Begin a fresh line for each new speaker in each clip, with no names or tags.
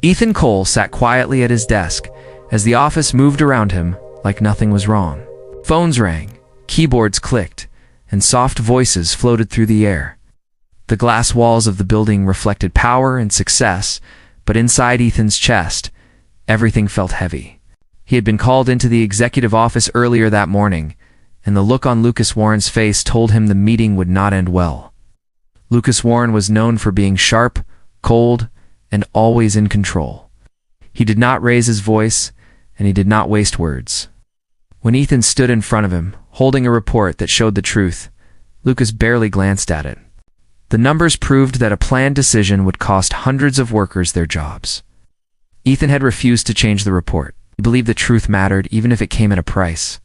Ethan Cole sat quietly at his desk as the office moved around him like nothing was wrong. Phones rang, keyboards clicked, and soft voices floated through the air. The glass walls of the building reflected power and success, but inside Ethan's chest, everything felt heavy. He had been called into the executive office earlier that morning, and the look on Lucas Warren's face told him the meeting would not end well. Lucas Warren was known for being sharp, cold, and always in control. He did not raise his voice, and he did not waste words. When Ethan stood in front of him, holding a report that showed the truth, Lucas barely glanced at it. The numbers proved that a planned decision would cost hundreds of workers their jobs. Ethan had refused to change the report. He believed the truth mattered, even if it came at a price.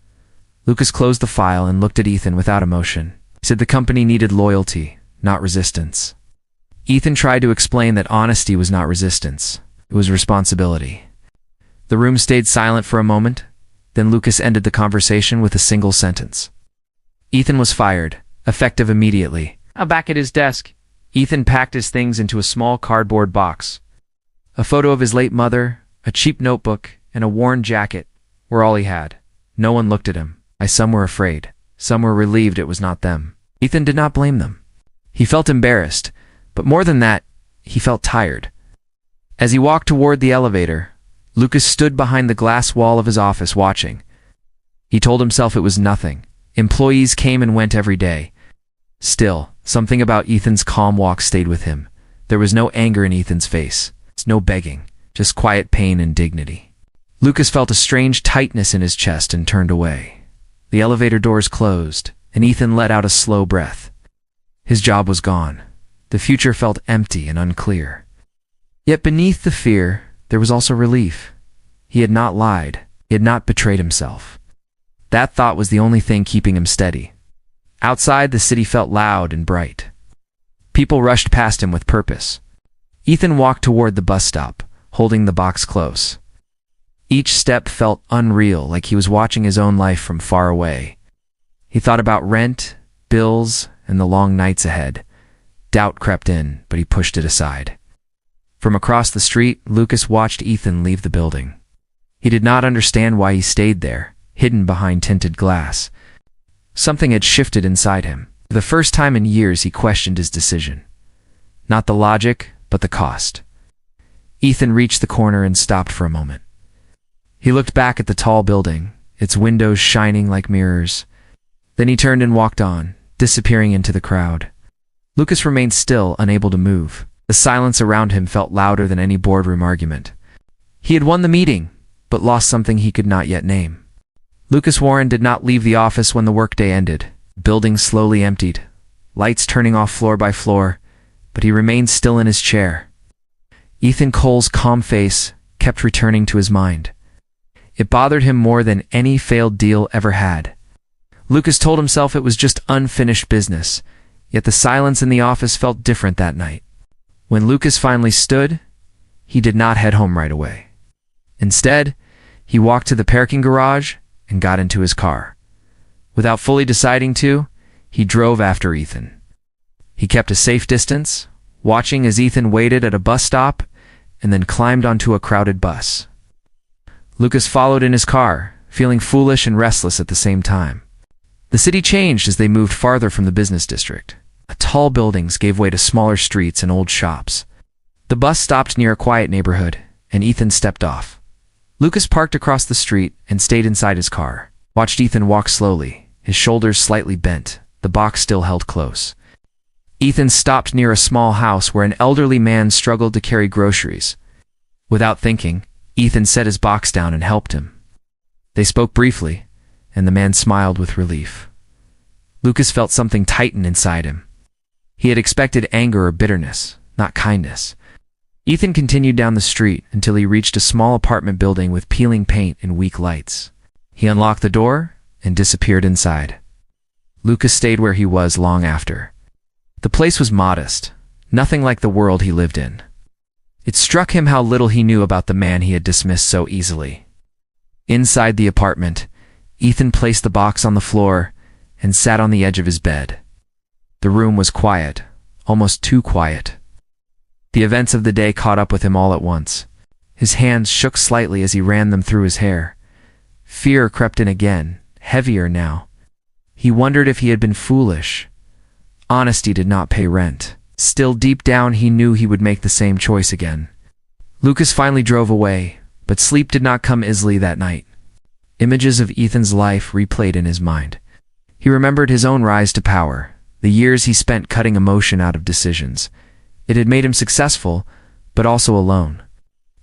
Lucas closed the file and looked at Ethan without emotion. He said the company needed loyalty, not resistance. Ethan tried to explain that honesty was not resistance. It was responsibility. The room stayed silent for a moment. Then Lucas ended the conversation with a single sentence. Ethan was fired, effective immediately. Back at his desk, Ethan packed his things into a small cardboard box. A photo of his late mother, a cheap notebook, and a worn jacket were all he had. No one looked at him. Some were afraid. Some were relieved it was not them. Ethan did not blame them. He felt embarrassed, but more than that, he felt tired. As he walked toward the elevator, Lucas stood behind the glass wall of his office watching. He told himself it was nothing. Employees came and went every day. Still, something about Ethan's calm walk stayed with him. There was no anger in Ethan's face. No begging, just quiet pain and dignity. Lucas felt a strange tightness in his chest and turned away. The elevator doors closed, and Ethan let out a slow breath. His job was gone. The future felt empty and unclear. Yet beneath the fear, there was also relief. He had not lied. He had not betrayed himself. That thought was the only thing keeping him steady. Outside, the city felt loud and bright. People rushed past him with purpose. Ethan walked toward the bus stop, holding the box close. Each step felt unreal, like he was watching his own life from far away. He thought about rent, bills, and the long nights ahead. Doubt crept in, but he pushed it aside. From across the street, Lucas watched Ethan leave the building. He did not understand why he stayed there, hidden behind tinted glass. Something had shifted inside him. For the first time in years, he questioned his decision. Not the logic, but the cost. Ethan reached the corner and stopped for a moment. He looked back at the tall building, its windows shining like mirrors. Then he turned and walked on, disappearing into the crowd. Lucas remained still, unable to move. The silence around him felt louder than any boardroom argument. He had won the meeting, but lost something he could not yet name. Lucas Warren did not leave the office when the workday ended. The building slowly emptied, lights turning off floor by floor, but he remained still in his chair. Ethan Cole's calm face kept returning to his mind. It bothered him more than any failed deal ever had. Lucas told himself it was just unfinished business, yet the silence in the office felt different that night. When Lucas finally stood, he did not head home right away. Instead, he walked to the parking garage and got into his car. Without fully deciding to, he drove after Ethan. He kept a safe distance, watching as Ethan waited at a bus stop and then climbed onto a crowded bus. Lucas followed in his car, feeling foolish and restless at the same time. The city changed as they moved farther from the business district. Tall buildings gave way to smaller streets and old shops. The bus stopped near a quiet neighborhood, and Ethan stepped off. Lucas parked across the street and stayed inside his car, watched Ethan walk slowly, his shoulders slightly bent, the box still held close. Ethan stopped near a small house where an elderly man struggled to carry groceries. Without thinking, Ethan set his box down and helped him. They spoke briefly, and the man smiled with relief. Lucas felt something tighten inside him. He had expected anger or bitterness, not kindness. Ethan continued down the street until he reached a small apartment building with peeling paint and weak lights. He unlocked the door and disappeared inside. Lucas stayed where he was long after. The place was modest, nothing like the world he lived in. It struck him how little he knew about the man he had dismissed so easily. Inside the apartment, Ethan placed the box on the floor and sat on the edge of his bed. The room was quiet, almost too quiet. The events of the day caught up with him all at once. His hands shook slightly as he ran them through his hair. Fear crept in again, heavier now. He wondered if he had been foolish. Honesty did not pay rent. Still deep down he knew he would make the same choice again. Lucas finally drove away, but sleep did not come easily that night. Images of Ethan's life replayed in his mind. He remembered his own rise to power, the years he spent cutting emotion out of decisions. It had made him successful, but also alone.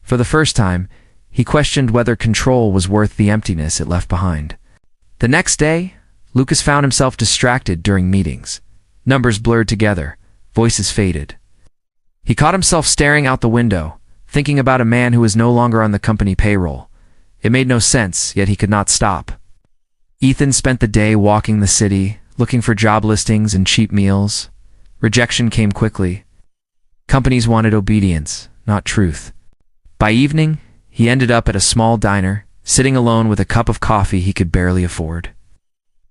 For the first time, he questioned whether control was worth the emptiness it left behind. The next day, Lucas found himself distracted during meetings. Numbers blurred together, voices faded. He caught himself staring out the window, thinking about a man who was no longer on the company payroll. It made no sense, yet he could not stop. Ethan spent the day walking the city, looking for job listings and cheap meals. Rejection came quickly. Companies wanted obedience, not truth. By evening, he ended up at a small diner, sitting alone with a cup of coffee he could barely afford.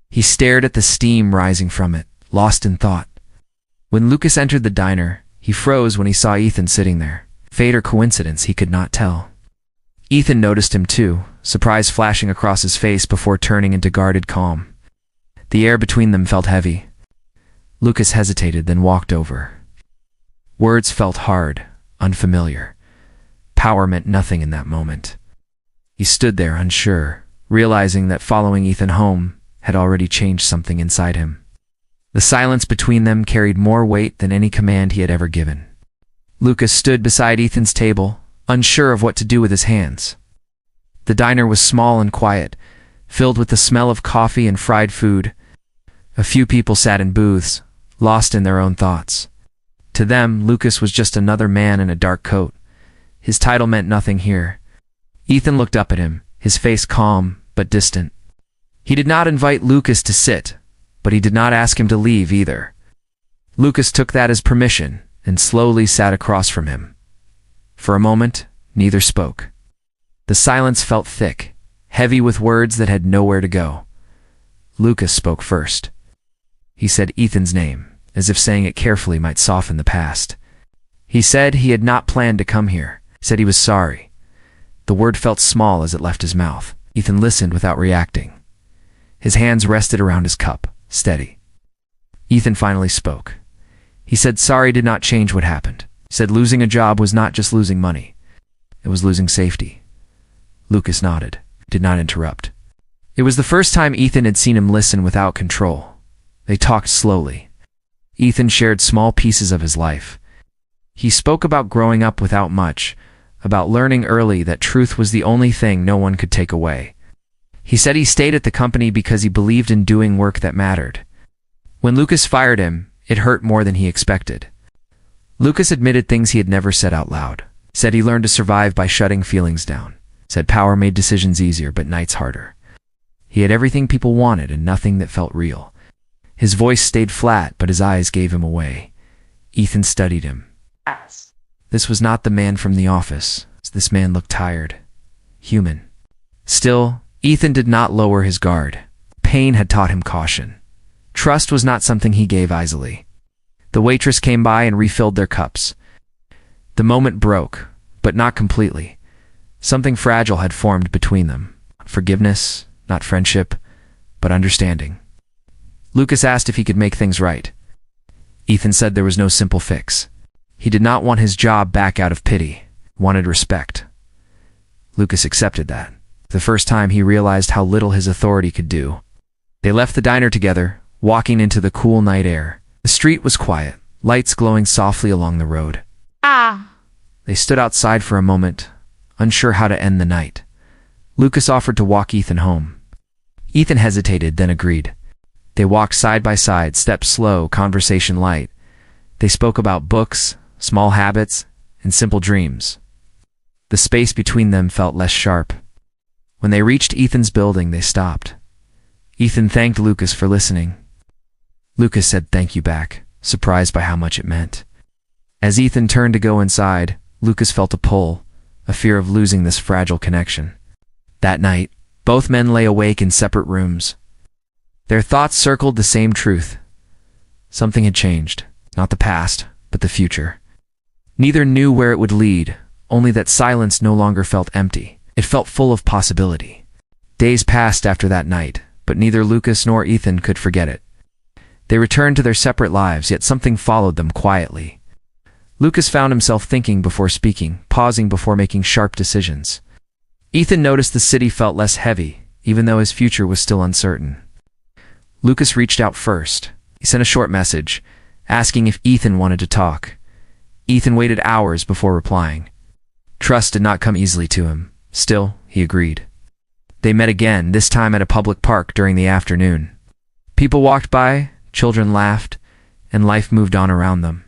He stared at the steam rising from it, lost in thought. When Lucas entered the diner, he froze when he saw Ethan sitting there. Fate or coincidence, he could not tell. Ethan noticed him too, surprise flashing across his face before turning into guarded calm. The air between them felt heavy. Lucas hesitated, then walked over. Words felt hard, unfamiliar. Power meant nothing in that moment. He stood there unsure, realizing that following Ethan home had already changed something inside him. The silence between them carried more weight than any command he had ever given. Lucas stood beside Ethan's table, unsure of what to do with his hands. The diner was small and quiet, filled with the smell of coffee and fried food. A few people sat in booths, lost in their own thoughts. To them, Lucas was just another man in a dark coat. His title meant nothing here. Ethan looked up at him, his face calm but distant. He did not invite Lucas to sit, but he did not ask him to leave either. Lucas took that as permission and slowly sat across from him. For a moment, neither spoke. The silence felt thick, heavy with words that had nowhere to go. Lucas spoke first. He said Ethan's name, as if saying it carefully might soften the past. He said he had not planned to come here, said he was sorry. The word felt small as it left his mouth. Ethan listened without reacting. His hands rested around his cup, steady. Ethan finally spoke. He said sorry did not change what happened. He said losing a job was not just losing money. It was losing safety. Lucas nodded, did not interrupt. It was the first time Ethan had seen him listen without control. They talked slowly. Ethan shared small pieces of his life. He spoke about growing up without much, about learning early that truth was the only thing no one could take away. He said he stayed at the company because he believed in doing work that mattered. When Lucas fired him, it hurt more than he expected. Lucas admitted things he had never said out loud. Said he learned to survive by shutting feelings down. Said power made decisions easier but nights harder. He had everything people wanted and nothing that felt real. His voice stayed flat, but his eyes gave him away. Ethan studied him. This was not the man from the office. This man looked tired, human. Still, Ethan did not lower his guard. Pain had taught him caution. Trust was not something he gave easily. The waitress came by and refilled their cups. The moment broke, but not completely. Something fragile had formed between them. Forgiveness, not friendship, but understanding. Lucas asked if he could make things right. Ethan said there was no simple fix. He did not want his job back out of pity, wanted respect. Lucas accepted that. The first time he realized how little his authority could do. They left the diner together, walking into the cool night air. The street was quiet, lights glowing softly along the road. They stood outside for a moment, unsure how to end the night. Lucas offered to walk Ethan home. Ethan hesitated, then agreed. They walked side by side, steps slow, conversation light. They spoke about books, small habits, and simple dreams. The space between them felt less sharp. When they reached Ethan's building, they stopped. Ethan thanked Lucas for listening. Lucas said thank you back, surprised by how much it meant. As Ethan turned to go inside, Lucas felt a pull, a fear of losing this fragile connection. That night, both men lay awake in separate rooms. Their thoughts circled the same truth. Something had changed, not the past, but the future. Neither knew where it would lead, only that silence no longer felt empty. It felt full of possibility. Days passed after that night, but neither Lucas nor Ethan could forget it. They returned to their separate lives, yet something followed them quietly. Lucas found himself thinking before speaking, pausing before making sharp decisions. Ethan noticed the city felt less heavy, even though his future was still uncertain. Lucas reached out first. He sent a short message, asking if Ethan wanted to talk. Ethan waited hours before replying. Trust did not come easily to him. Still, he agreed. They met again, this time at a public park during the afternoon. People walked by, children laughed, and life moved on around them.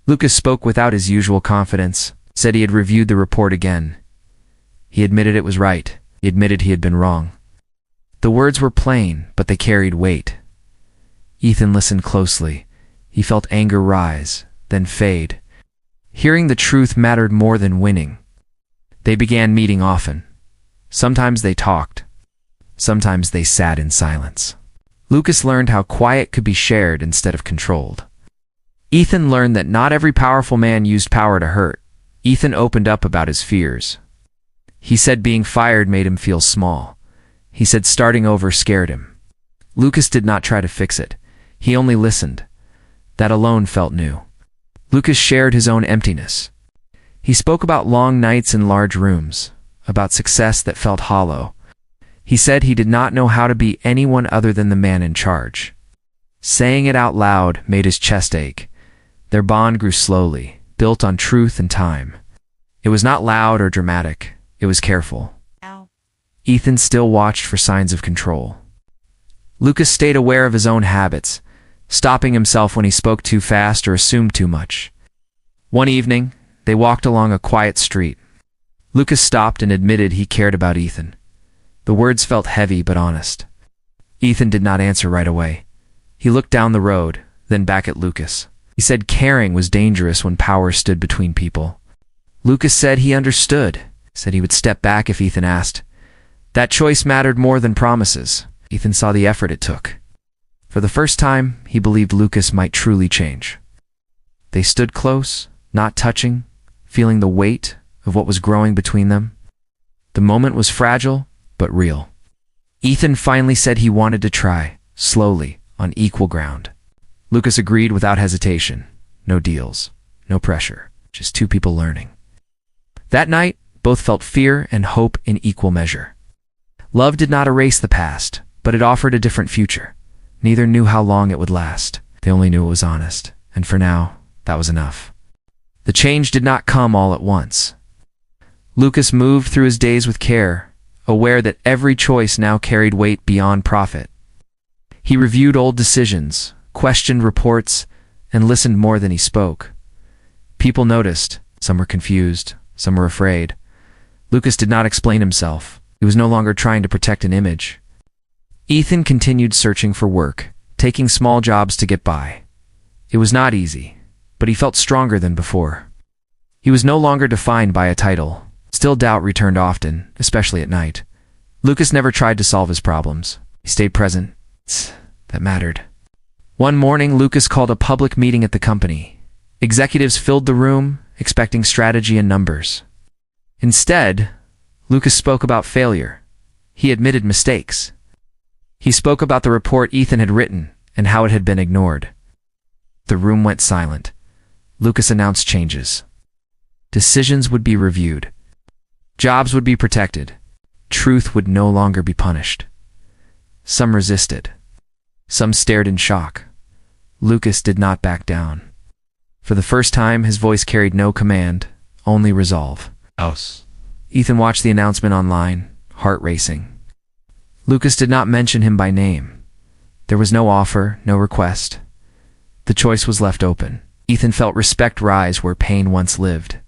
Lucas spoke without his usual confidence, said he had reviewed the report again. He admitted it was right. He admitted he had been wrong. The words were plain, but they carried weight. Ethan listened closely. He felt anger rise, then fade. Hearing the truth mattered more than winning. They began meeting often. Sometimes they talked. Sometimes they sat in silence. Lucas learned how quiet could be shared instead of controlled. Ethan learned that not every powerful man used power to hurt. Ethan opened up about his fears. He said being fired made him feel small. He said starting over scared him. Lucas did not try to fix it. He only listened. That alone felt new. Lucas shared his own emptiness. He spoke about long nights in large rooms, about success that felt hollow. He said he did not know how to be anyone other than the man in charge. Saying it out loud made his chest ache. Their bond grew slowly, built on truth and time. It was not loud or dramatic. It was careful.
Ow.
Ethan still watched for signs of control. Lucas stayed aware of his own habits, stopping himself when he spoke too fast or assumed too much. One evening, they walked along a quiet street. Lucas stopped and admitted he cared about Ethan. The words felt heavy but honest. Ethan did not answer right away. He looked down the road, then back at Lucas. He said caring was dangerous when power stood between people. Lucas said he understood, said he would step back if Ethan asked. That choice mattered more than promises. Ethan saw the effort it took. For the first time, he believed Lucas might truly change. They stood close, not touching, feeling the weight of what was growing between them. The moment was fragile, but real. Ethan finally said he wanted to try, slowly, on equal ground. Lucas agreed without hesitation. No deals, no pressure, just two people learning. That night, both felt fear and hope in equal measure. Love did not erase the past, but it offered a different future. Neither knew how long it would last. They only knew it was honest, and for now, that was enough. The change did not come all at once. Lucas moved through his days with care, aware that every choice now carried weight beyond profit. He reviewed old decisions, questioned reports, and listened more than he spoke. People noticed. Some were confused, some were afraid. Lucas did not explain himself. He was no longer trying to protect an image. Ethan continued searching for work, taking small jobs to get by. It was not easy, but he felt stronger than before. He was no longer defined by a title. Still, doubt returned often, especially at night. Lucas never tried to solve his problems. He stayed present. That mattered. One morning, Lucas called a public meeting at the company. Executives filled the room, expecting strategy and numbers. Instead, Lucas spoke about failure. He admitted mistakes. He spoke about the report Ethan had written and how it had been ignored. The room went silent. Lucas announced changes. Decisions would be reviewed. Jobs would be protected. Truth would no longer be punished. Some resisted. Some stared in shock. Lucas did not back down. For the first time, his voice carried no command, only resolve.
House.
Ethan watched the announcement online, heart racing. Lucas did not mention him by name. There was no offer, no request. The choice was left open. Ethan felt respect rise where pain once lived.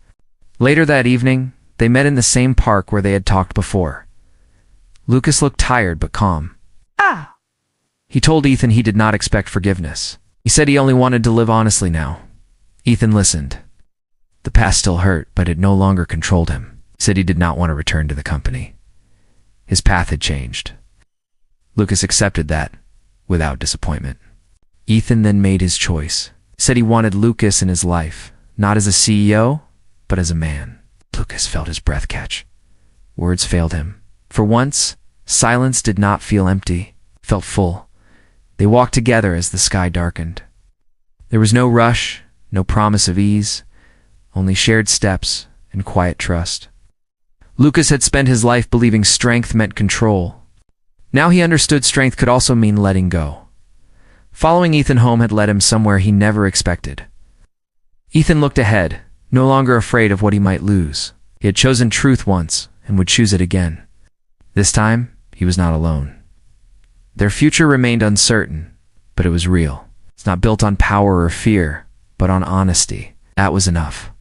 Later that evening, they met in the same park where they had talked before. Lucas looked tired but calm. He told Ethan he did not expect forgiveness. He said he only wanted to live honestly now. Ethan listened. The past still hurt, but it no longer controlled him. He said he did not want to return to the company. His path had changed. Lucas accepted that, without disappointment. Ethan then made his choice. He said he wanted Lucas in his life, not as a CEO, but as a man. Lucas felt his breath catch. Words failed him. For once, silence did not feel empty, felt full. They walked together as the sky darkened. There was no rush, no promise of ease, only shared steps and quiet trust. Lucas had spent his life believing strength meant control. Now he understood strength could also mean letting go. Following Ethan home had led him somewhere he never expected. Ethan looked ahead, no longer afraid of what he might lose. He had chosen truth once and would choose it again. This time, he was not alone. Their future remained uncertain, but it was real. It's not built on power or fear, but on honesty. That was enough.